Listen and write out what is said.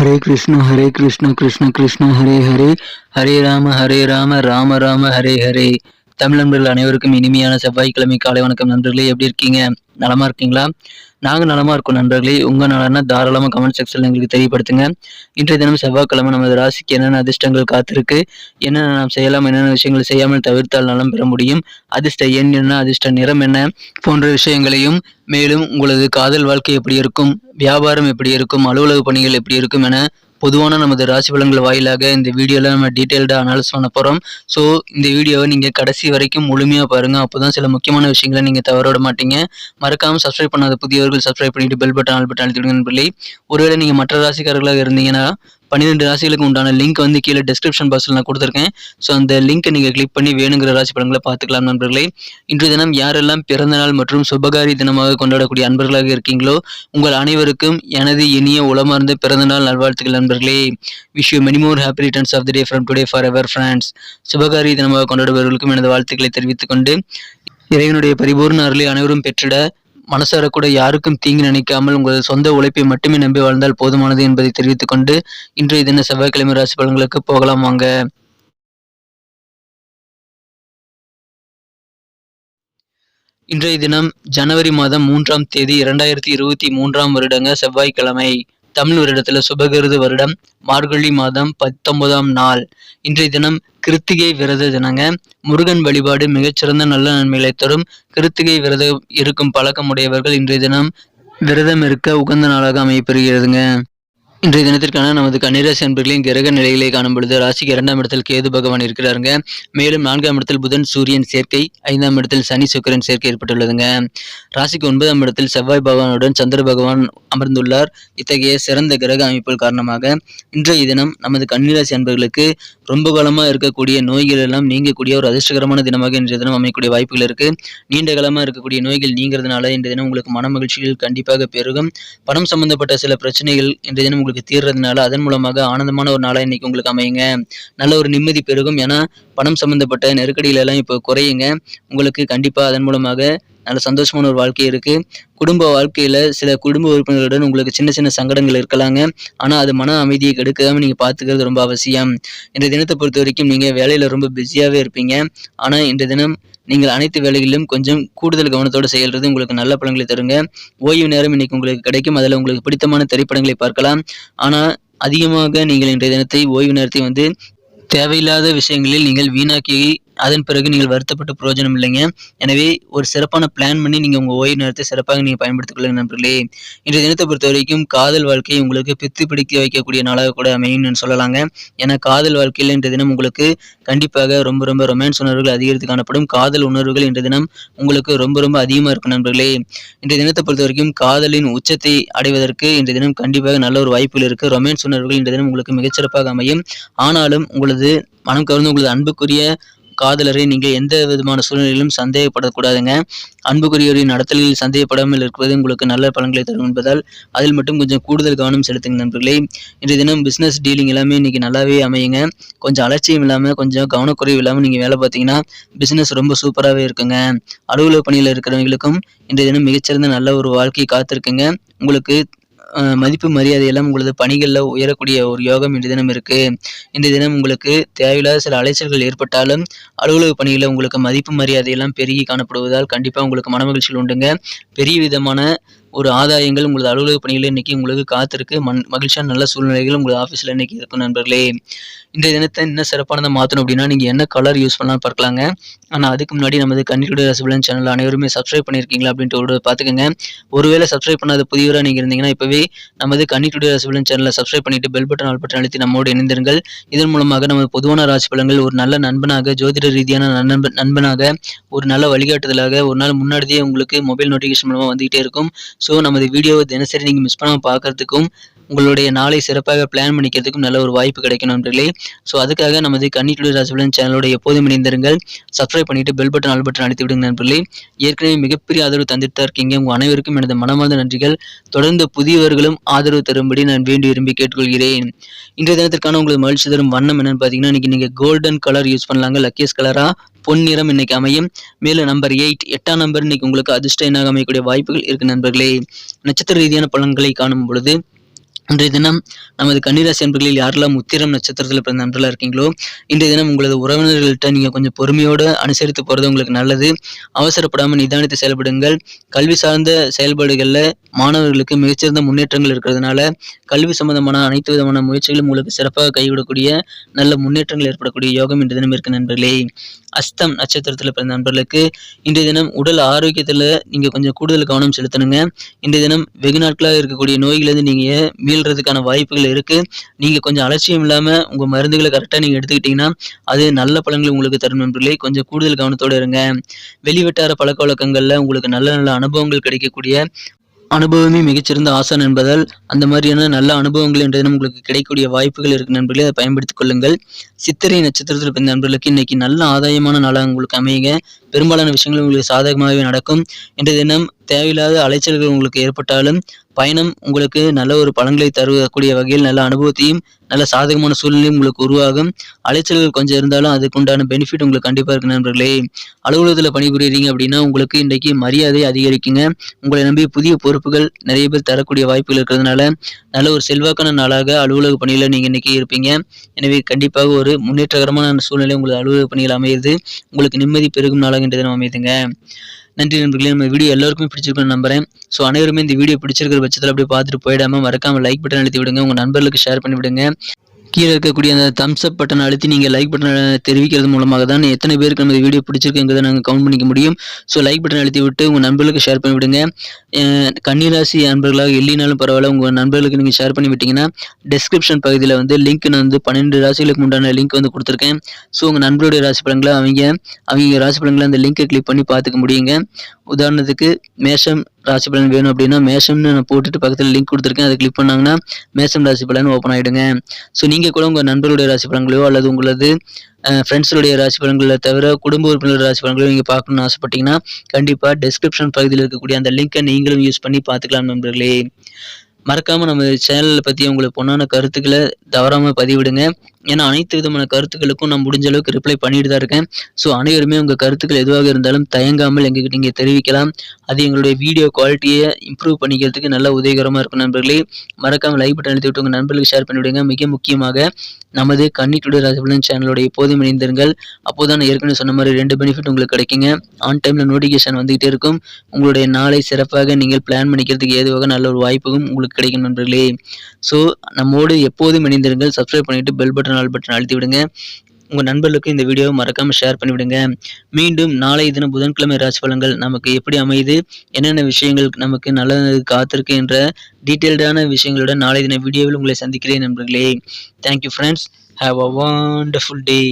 ஹரே கிருஷ்ண கிருஷ்ண கிருஷ்ண ஹரே ஹரே, ஹரே ராம ராம ராம ஹரே ஹரே. தமிழ் நண்பர்கள் அனைவருக்கும் இனிமையான செவ்வாய்க்கிழமை காலை வணக்கம் நண்பர்களே. எப்படி இருக்கீங்க? நலமா இருக்கீங்களா? நாங்க நலமா இருக்கோம் நண்பர்களே. உங்க நலனா தாராளமா கமெண்ட் செக்ஷன்ல எங்களுக்கு தெரியப்படுத்துங்க. இன்றைய தினம் செவ்வாய்க்கிழமை நமது ராசிக்கு என்னென்ன அதிர்ஷ்டங்கள் காத்திருக்கு, என்னென்ன நாம் செய்யலாம், என்னென்ன விஷயங்கள் செய்யாமல் தவிர்த்தால் நலம் பெற முடியும், அதிர்ஷ்ட எண் என்ன, அதிர்ஷ்ட நிறம் என்ன போன்ற விஷயங்களையும், மேலும் உங்களது காதல் வாழ்க்கை எப்படி இருக்கும், வியாபாரம் எப்படி இருக்கும், அலுவலக பணிகள் எப்படி இருக்கும் என பொதுவான நமது ராசி பலன்கள் வாயிலாக இந்த வீடியோல நம்ம டீட்டெயில்டாக அனாலிசிஸ் பண்ண போகிறோம். ஸோ இந்த வீடியோவை நீங்கள் கடைசி வரைக்கும் முழுமையாக பாருங்கள். அப்போ தான் சில முக்கியமான விஷயங்களை நீங்கள் தவற விட மாட்டீங்க. மறக்காமல் சப்ஸ்கிரைப் பண்ணாத புதியவர்கள் சப்ஸ்கிரைப் பண்ணிட்டு பெல் பட்டன் ஆல் பட்டன் அழுத்திடுங்க நண்பர்களே. ஒருவேளை நீங்கள் மற்ற ராசிக்காரர்களாக இருந்தீங்கன்னா 12 ராசிகளுக்கு உண்டான லிங்க் வந்து கீழே டிஸ்கிரிப்ஷன் பாக்ஸில் நான் கொடுத்துருக்கேன். ஸோ அந்த லிங்க்கை நீங்கள் கிளிக் பண்ணி வேணுங்கிற ராசி பலன்களை பார்த்துக்கலாம் நண்பர்களே. இன்றைய தினம் யாரெல்லாம் பிறந்த நாள் மற்றும் சுபகாரி தினமாக கொண்டாடக்கூடிய அன்பர்களாக இருக்கீங்களோ உங்கள் அனைவருக்கும் எனது இனிய உளமார்ந்த பிறந்த நாள் நல்வாழ்த்துக்கள் நண்பர்களே. Wish you many more happy returns of the day from today forever friends. சுபகாரி தினமாக கொண்டாடுபவர்களுக்கும் எனது வாழ்த்துக்களை தெரிவித்துக் கொண்டு, இறைவனுடைய பரிபூர்ண அருளை அனைவரும் பெற்றிட மனசார கூட யாருக்கும் தீங்கு நினைக்காமல் உங்களது சொந்த உழைப்பை மட்டுமே நம்பி வாழ்ந்தால் போதுமானது என்பதை தெரிவித்துக் கொண்டு இன்றைய தின செவ்வாய்க்கிழமை ராசி பலன்களுக்கு போகலாம் வாங்க. இன்றைய தினம் ஜனவரி மாதம் 3ஆம் தேதி 2023 வருடங்க செவ்வாய்க்கிழமை. தமிழ் வருடத்துல சுபகிருது வருடம் மார்கழி மாதம் 19ஆம் நாள். இன்றைய தினம் கிருத்திகை விரத தினங்க. முருகன் வழிபாடு மிகச்சிறந்த நல்ல நன்மைகளை தரும். கிருத்திகை விரதம் இருக்கும் பழக்கமுடையவர்கள் இன்றைய தினம் விரதம் இருக்க உகந்த நாளாக அமையப்பெறுகிறதுங்க. இன்றைய தினத்திற்கான நமது கன்னிராசி அன்பர்களின் கிரக நிலைகளை காணும் பொழுது ராசிக்கு 2ஆம் இடத்தில் கேது பகவான் இருக்கிறாருங்க. மேலும் 4ஆம் இடத்தில் புதன் சூரியன் சேர்க்கை, 5ஆம் இடத்தில் சனி சுக்கிரன் சேர்க்கை ஏற்பட்டுள்ளதுங்க. ராசிக்கு 9ஆம் இடத்தில் செவ்வாய் பகவானுடன் சந்திர பகவான் அமர்ந்துள்ளார். இத்தகைய சிறந்த கிரக அமைப்புகள் காரணமாக இன்றைய தினம் நமது கன்னிராசி அன்பர்களுக்கு ரொம்ப காலமாக இருக்கக்கூடிய நோய்கள் எல்லாம் நீங்கக்கூடிய ஒரு அதிர்ஷ்டகரமான தினமாக இன்றைய தினம் அமையக்கூடிய வாய்ப்புகள் இருக்கு. நீண்ட காலமாக இருக்கக்கூடிய நோய்கள் நீங்கிறதுனால இன்றைய தினம் உங்களுக்கு மன மகிழ்ச்சிகள் கண்டிப்பாக பெருகும். பணம் சம்பந்தப்பட்ட சில பிரச்சனைகள் இன்றைய தினம் உங்களுக்கு தீர்றதுனால அதன் மூலமாக ஆனந்தமான ஒரு நாளாக இன்னைக்கு உங்களுக்கு அமையுங்க. நல்ல ஒரு நிம்மதி பெருகும். ஏன்னா பணம் சம்பந்தப்பட்ட நெருக்கடிகள் எல்லாம் இப்போ குறையுங்க. உங்களுக்கு கண்டிப்பா அதன் மூலமாக நல்ல சந்தோஷமான ஒரு வாழ்க்கை இருக்கு. குடும்ப வாழ்க்கையில சில குடும்ப உறுப்பினர்களுடன் உங்களுக்கு சின்ன சின்ன சங்கடங்கள் இருக்கலாங்க. ஆனா அது மன அமைதியை கெடுக்காம நீங்க பாத்துக்கிறது ரொம்ப அவசியம். இன்றைய தினத்தை பொறுத்த வரைக்கும் நீங்க வேலையில ரொம்ப பிஸியாவே இருப்பீங்க. ஆனா இன்றைய தினம் நீங்கள் அனைத்து வேலைகளிலும் கொஞ்சம் கூடுதல் கவனத்தோடு செயல்றது உங்களுக்கு நல்ல பலன்களை தருங்க. ஓய்வு நேரம் இன்னைக்கு உங்களுக்கு கிடைக்கும். அதில் உங்களுக்கு பிடித்தமான திரைப்படங்களை பார்க்கலாம். ஆனால் அதிகமாக நீங்கள் இன்றைய தினத்தை ஓய்வு நேரத்தை வந்து தேவையில்லாத விஷயங்களில் நீங்கள் வீணாக்கி அதன் பிறகு நீங்கள் வருத்தப்பட்ட பிரயோஜனம் இல்லைங்க. எனவே ஒரு சிறப்பான பிளான் பண்ணி நீங்கள் உங்கள் ஓய்வு நேரத்தை சிறப்பாக நீங்கள் பயன்படுத்திக் கொள்ளுங்க நண்பர்களே. இன்றைய தினத்தை பொறுத்த வரைக்கும் காதல் வாழ்க்கை உங்களுக்கு பித்து பிடிக்க வைக்கக்கூடிய நாளாக கூட அமையும்னு சொல்லலாங்க. ஏன்னா காதல் வாழ்க்கையில் இன்றைய தினம் உங்களுக்கு கண்டிப்பாக ரொம்ப ரொம்ப ரொமான்ஸ் உணர்வுகள் அதிகரித்து காணப்படும். காதல் உணர்வுகள் இன்றைய தினம் உங்களுக்கு ரொம்ப ரொம்ப அதிகமாக இருக்கும் நண்பர்களே. இன்றைய தினத்தை பொறுத்த வரைக்கும் காதலின் உச்சத்தை அடைவதற்கு இன்றைய தினம் கண்டிப்பாக நல்ல ஒரு வாய்ப்புகள் இருக்கு. ரொமான்ஸ் உணர்வுகள் இன்றைய தினம் உங்களுக்கு மிகச்சிறப்பாக அமையும். ஆனாலும் உங்களது மனம் கவர்ந்து உங்களது அன்புக்குரிய காதலரை நீங்கள் எந்த விதமான சூழ்நிலையிலும் சந்தேகப்படக்கூடாதுங்க. அன்புக்குரியவரின் நடத்தலில் சந்தேகப்படாமல் இருப்பது உங்களுக்கு நல்ல பலன்களை தரும் என்பதால் அதில் மட்டும் கொஞ்சம் கூடுதல் கவனம் செலுத்துங்க நண்பர்களே. இன்றைய தினம் பிஸ்னஸ் டீலிங் எல்லாமே இன்னைக்கு நல்லாவே அமையுங்க. கொஞ்சம் அலட்சியம் இல்லாமல் கொஞ்சம் கவனக்குறைவு இல்லாமல் நீங்கள் வேலை பார்த்தீங்கன்னா பிஸ்னஸ் ரொம்ப சூப்பராகவே இருக்குங்க. அலுவலக பணியில் இருக்கிறவங்களுக்கும் இன்றைய தினம் மிகச்சிறந்த நல்ல ஒரு வாழ்க்கை காத்திருக்குங்க. உங்களுக்கு மதிப்பு மரியாதை எல்லாம் உங்களது பணிகளில் உயரக்கூடிய ஒரு யோகம் இன்றைய தினம் இருக்கு. இன்றைய தினம் உங்களுக்கு தேவையில்லாத சில அலைச்சல்கள் ஏற்பட்டாலும் அலுவலக பணிகளில் உங்களுக்கு மதிப்பு மரியாதை எல்லாம் பெருகி காணப்படுவதால் கண்டிப்பாக உங்களுக்கு மனமகிழ்ச்சிகள் உண்டுங்க. பெரிய விதமான ஒரு ஆதாயங்கள் உங்களது அலுவலக பணிகளில் இன்னைக்கு உங்களுக்கு காத்திருக்கு. மகிழ்ச்சியான நல்ல சூழ்நிலைகள் உங்களது ஆஃபீஸில் இன்னைக்கு இருக்கும் நண்பர்களே. இன்றைய தினத்தை இன்னும் சிறப்பானதை மாற்றணும் அப்படின்னா நீங்கள் என்ன கலர் யூஸ் பண்ணலாம் பார்க்கலாங்க. ஆனால் அதுக்கு முன்னாடி நமது கன்னியுடைய ராசி பலன் சேனல் அனைவருமே சப்ஸ்கிரைப் பண்ணியிருக்கீங்களா அப்படின்ட்டு ஒரு பார்த்துக்கோங்க. ஒருவேளை சப்ஸ்கிரைப் பண்ணாத புதியவராக நீங்கள் இருந்தீங்கன்னா இப்போவே நமது கன்னியுடைய ராசி பலன் சேனலை சப்ஸ்கிரைப் பண்ணிட்டு பெல் பட்டன் ஆல் பட்டன் அழுத்தி நம்மோடு இணைந்திருங்கள். இதன் மூலமாக நமது பொதுவான ராசி பலன்கள் ஒரு நல்ல நண்பனாக, ஜோதிட ரீதியான நண்பனாக, ஒரு நல்ல வழிகாட்டுதலாக ஒரு நாள் முன்னாடியே உங்களுக்கு மொபைல் நோட்டிஃபிகேஷன் மூலமாக வந்துகிட்டே இருக்கும். ஸோ நமது வீடியோவை தினசரி நீங்கள் மிஸ் பண்ணாமல் பார்க்கறதுக்கும் உங்களுடைய நாளை சிறப்பாக பிளான் பண்ணிக்கிறதுக்கும் நல்ல ஒரு வாய்ப்பு கிடைக்கும் நண்பர்களே. ஸோ அதுக்காக நமது கன்னியுடைய ராசி பலன் சேனலோட எப்போதும் இணைந்திருங்கள். சப்ஸ்கிரைப் பண்ணிட்டு பெல் பட்டன் ஆல் பட்டன் அழுத்தி விடுங்க நண்பர்களே. ஏற்கனவே மிகப்பெரிய ஆதரவு தந்துட்டு தான் இருக்கீங்க. உங்கள் அனைவருக்கும் எனது மனமார்ந்த நன்றிகள். தொடர்ந்து புதியவர்களும் ஆதரவு தரும்படி நான் வேண்டி விரும்பி கேட்டுக்கொள்கிறேன். இன்றைய தினத்திற்கான உங்களுக்கு மகிழ்ச்சி தரும் வண்ணம் என்னன்னு பார்த்தீங்கன்னா இன்னைக்கு நீங்கள் கோல்டன் கலர் யூஸ் பண்ணலாங்க. லக்கியஸ் கலராக பொன்னிறம் இன்னைக்கு அமையும். மேலும் நம்பர் 8ஆம் நம்பர் இன்னைக்கு உங்களுக்கு அதிர்ஷ்ட எண்ணாக அமையக்கூடிய வாய்ப்புகள் இருக்கு நண்பர்களே. நட்சத்திர ரீதியான பலன்களை காணும் பொழுது இன்றைய தினம் நமது கன்னிராசி அன்பர்களில் யாரெல்லாம் உத்திரம் நட்சத்திரத்தில் பிறந்த நண்பர்களாக இருக்கீங்களோ, இன்றைய தினம் உங்களது உறவினர்கள்ட்ட நீங்கள் கொஞ்சம் பொறுமையோடு அனுசரித்து போகிறது உங்களுக்கு நல்லது. அவசரப்படாமல் நிதானித்து செயல்படுங்கள். கல்வி சார்ந்த செயல்பாடுகளில் மாணவர்களுக்கு மிகச்சிறந்த முன்னேற்றங்கள் இருக்கிறதுனால கல்வி சம்பந்தமான அனைத்து விதமான முயற்சிகளும் உங்களுக்கு சிறப்பாக கைவிடக்கூடிய நல்ல முன்னேற்றங்கள் ஏற்படக்கூடிய யோகம் இன்றைய தினம் இருக்கு நண்பர்களே. அஸ்தம் நட்சத்திரத்தில் பிறந்த நண்பர்களுக்கு இன்றைய தினம் உடல் ஆரோக்கியத்தில் நீங்கள் கொஞ்சம் கூடுதல் கவனம் செலுத்தணுங்க. இன்றைய தினம் வெகு நாட்களாக இருக்கக்கூடிய நோய்களிலிருந்து நீங்கள் மீள்றதுக்கான வாய்ப்புகள் இருக்குது. நீங்கள் கொஞ்சம் அலட்சியம் இல்லாமல் உங்கள் மருந்துகளை கரெக்டாக நீங்கள் எடுத்துக்கிட்டிங்கன்னா அது நல்ல பலன்களை உங்களுக்கு தரும் நண்பர்களே. கொஞ்சம் கூடுதல் கவனத்தோடு இருங்க. வெளிவட்டார பழக்க வழக்கங்களில் உங்களுக்கு நல்ல நல்ல அனுபவங்கள் கிடைக்கக்கூடிய அனுபவமே மிகச்சிறந்த ஆசான் என்பதால் அந்த மாதிரியான நல்ல அனுபவங்கள் என்ற தினம் உங்களுக்கு கிடைக்கக்கூடிய வாய்ப்புகள் இருக்கு நண்பர்களே. அதை பயன்படுத்திக் கொள்ளுங்கள். சித்திரை நட்சத்திரத்தில் பிறந்த நண்பர்களுக்கு இன்னைக்கு நல்ல ஆதாயமான நாளாக உங்களுக்கு அமையுங்க. பெரும்பாலான விஷயங்கள் உங்களுக்கு சாதகமாகவே நடக்கும். இன்றைய தினம் தேவையில்லாத அலைச்சல்கள் உங்களுக்கு ஏற்பட்டாலும் பயணம் உங்களுக்கு நல்ல ஒரு பலன்களை தரக்கூடிய வகையில் நல்ல அனுபவத்தையும் நல்ல சாதகமான சூழ்நிலையும் உங்களுக்கு உருவாகும். அலைச்சல்கள் கொஞ்சம் இருந்தாலும் அதுக்குண்டான பெனிஃபிட் உங்களுக்கு கண்டிப்பாக இருக்கு நண்பர்களே. அலுவலகத்தில் பணிபுரியுறீங்க அப்படின்னா உங்களுக்கு இன்றைக்கு மரியாதை அதிகரிக்குங்க. உங்களை நம்பி புதிய பொறுப்புகள் நிறைய பேர் தரக்கூடிய வாய்ப்புகள் இருக்கிறதுனால நல்ல ஒரு செல்வாக்கான நாளாக அலுவலக பணியில் நீங்கள் இன்னைக்கு இருப்பீங்க. எனவே கண்டிப்பாக ஒரு முன்னேற்றகரமான சூழ்நிலை உங்களுக்கு அலுவலக பணியில் அமையுது. உங்களுக்கு நிம்மதி பெருகும் நாளாக இன்றைய தினம் அமையுதுங்க. நன்றி நண்பர்களே. நம்ம வீடியோ எல்லாருக்குமே பிடிச்சிருக்குன்னு நம்புறேன். ஸோ அனைவருமே இந்த வீடியோ பிடிச்சிருக்கிற பட்சத்தில் அப்படியே பார்த்துட்டு போயிடாமல் மறக்காமல் லைக் பட்டன் அழுத்தி விடுங்க. உங்கள் நண்பர்களுக்கு ஷேர் பண்ணி விடுங்க. கீழே இருக்கக்கூடிய அந்த தம்ஸ் அப் பட்டன் அழுத்தி நீங்கள் லைக் பட்டனை தெரிவிக்கிறது மூலமாக தான் எத்தனை பேருக்கு நம்ம வீடியோ பிடிச்சிருக்குங்கிறத நாங்கள் கவுண்ட் பண்ணிக்க முடியும். ஸோ லைக் பட்டன் அழுத்தி விட்டு உங்கள் நண்பர்களுக்கு ஷேர் பண்ணி விடுங்க. கன்னிராசி நண்பர்களாக இல்லைனாலும் பரவாயில்ல, உங்கள் நண்பர்களுக்கு நீங்கள் ஷேர் பண்ணி விட்டீங்கன்னா டிஸ்கிரிப்ஷன் பகுதியில் வந்து லிங்க் நான் வந்து 12 ராசிகளுக்கு உண்டான லிங்க் வந்து கொடுத்துருக்கேன். ஸோ உங்கள் நண்பருடைய ராசி பலன்களை அவங்க ராசி பலன்களை அந்த லிங்கை கிளிக் பண்ணி பார்த்துக்க முடியுங்க. உதாரணத்துக்கு மேஷம் ராசி பலன் வேணும் அப்படின்னா மேஷம்னு நான் போட்டுட்டு பக்கத்தில் லிங்க் கொடுத்துருக்கேன். அதை கிளிக் பண்ணாங்கன்னா மேஷம் ராசி பலன் ஓப்பன் ஆகிடுங்க. ஸோ நீங்கள் கூட உங்கள் நண்பருடைய ராசி பலன்களையோ அல்லது உங்களது ஃப்ரெண்ட்ஸுடைய ராசி பலன்களை தவிர குடும்ப உறுப்பினர் ராசி பலன்களையும் நீங்கள் பார்க்கணும்னு ஆசைப்பட்டீங்கன்னா கண்டிப்பாக டிஸ்கிரிப்ஷன் பகுதியில் இருக்கக்கூடிய அந்த லிங்கை நீங்களும் யூஸ் பண்ணி பார்த்துக்கலாம் நண்பர்களே. மறக்காமல் நம்ம சேனலை பற்றி உங்களுக்கு பொண்ணான கருத்துக்களை தவறாமல் பதிவிடுங்க. ஏன்னா அனைத்து விதமான கருத்துக்களுக்கும் நான் முடிஞ்ச அளவுக்கு ரிப்ளை பண்ணிட்டு தான் இருக்கேன். ஸோ அனைவருமே உங்கள் கருத்துக்கள் எதுவாக இருந்தாலும் தயங்காமல் எங்ககிட்ட நீங்கள் தெரிவிக்கலாம். அது எங்களுடைய வீடியோ குவாலிட்டியை இம்ப்ரூவ் பண்ணிக்கிறதுக்கு நல்ல உதவிகரமாக இருக்கும் நண்பர்களே. மறக்காமல் லைக் பட்டன் அழுத்தி விட்டு உங்கள் நண்பர்களுக்கு ஷேர் பண்ணிவிடுங்க. மிக முக்கியமாக நமது கன்னி டுடே ராசி பலன் சேனலோட எப்போதும் இணைந்திருங்கள். அப்போதான் ஏற்கனவே சொன்ன மாதிரி 2 பெனிஃபிட் உங்களுக்கு கிடைக்குங்க. ஆன் டைமில் நோட்டிஃபிகேஷன் வந்துகிட்டே இருக்கும். உங்களுடைய நாளை சிறப்பாக நீங்கள் பிளான் பண்ணிக்கிறதுக்கு ஏதுவாக நல்ல ஒரு வாய்ப்பும் உங்களுக்கு கிடைக்கும் நண்பர்களே. ஸோ நம்மோடு எப்போதும் இணைந்திருங்கள். சப்ஸ்கிரைப் பண்ணிவிட்டு பெல் பட்டன் ஆல் பட்டன் அழுத்தி விடுங்க. உங்கள் நண்பர்களுக்கு இந்த வீடியோவை மறக்காமல் ஷேர் பண்ணிவிடுங்க. மீண்டும் நாளை தினம் புதன்கிழமை ராசி பலன்கள் நமக்கு எப்படி அமையுது, என்னென்ன விஷயங்கள் நமக்கு நல்லது காத்திருக்கு என்ற டீட்டெயில்டான விஷயங்களுடன் நாளை தின வீடியோவில் உங்களை சந்திக்கிறேன் நண்பர்களே. Thank you friends. Have a wonderful day.